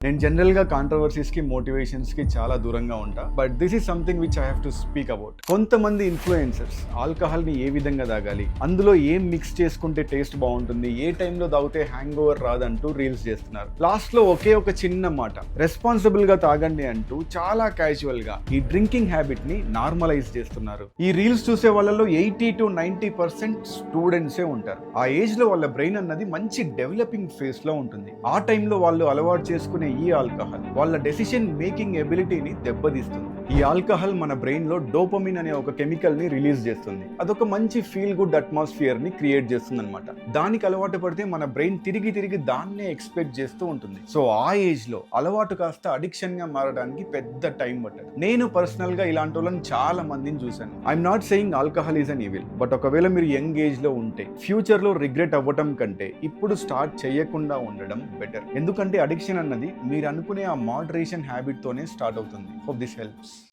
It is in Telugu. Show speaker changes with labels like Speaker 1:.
Speaker 1: నేను జనరల్గా కాంట్రవర్సీస్కి మోటివేషన్స్కి చాలా దూరంగా ఉంటా, but this is something which I have to speak about. కొంతమంది ఇన్ఫ్లుయెన్సర్స్ ఆల్కహాల్ని ఏ విధంగా తాగాలి, అందులో ఏం మిక్స్ చేసుకుంటే టేస్ట్ బాగుంటుంది, ఏ టైంలో తాగితే హ్యాంగ్ ఓవర్ రాదంటూ రీల్స్ చేస్తున్నారు. లాస్ట్లో ఒకే ఒక చిన్న మాట, రెస్పాన్సిబుల్గా తాగండి అంటూ చాలా క్యాజువల్గా ఈ డ్రింకింగ్ హ్యాబిట్ని నార్మలైజ్ చేస్తున్నారు. ఈ రీల్స్ చూసే వాళ్ళలో 80 to 90% స్టూడెంట్సే ఉంటారు. ఆ ఏజ్లో వాళ్ళ బ్రెయిన్ అన్నది మంచి డెవలపింగ్ ఫేజ్లో ఉంటుంది. ఆ టైంలో వాళ్ళు అలవాటు చేసుకునే ఈ ఆల్కహాల్ వాళ్ళ డెసిషన్ మేకింగ్ ఎబిలిటీని దెబ్బతీస్తుంది. ఈ ఆల్కహాల్ మన బ్రెయిన్ లో డోపమిన్ అనే ఒక కెమికల్ ని రిలీజ్ చేస్తుంది. అదొక మంచి ఫీల్ గుడ్ అట్మాస్ఫియర్ ని క్రియేట్ చేస్తుంది అనమాట. దానికి అలవాటు పడితే మన బ్రెయిన్ తిరిగి దాన్నే ఎక్స్పెక్ట్ చేస్తూ ఉంటుంది. సో ఆ ఏజ్ లో అలవాటు కాస్త అడిక్షన్ గా మారడానికి పెద్ద టైం పట్టదు. నేను పర్సనల్ గా ఇలాంటి వాళ్ళని చాలా మందిని చూశాను. I'm not saying alcohol is an evil, but ఒకవేళ మీరు యంగ్ ఏజ్ లో ఉంటే ఫ్యూచర్ లో రిగ్రెట్ అవ్వటం కంటే ఇప్పుడు స్టార్ట్ చేయకుండా ఉండడం బెటర్. ఎందుకంటే అడిక్షన్ అన్నది మీరు అనుకునే ఆ మోడరేషన్ హ్యాబిట్ తోనే స్టార్ట్ అవుతుంది. Hope this helps.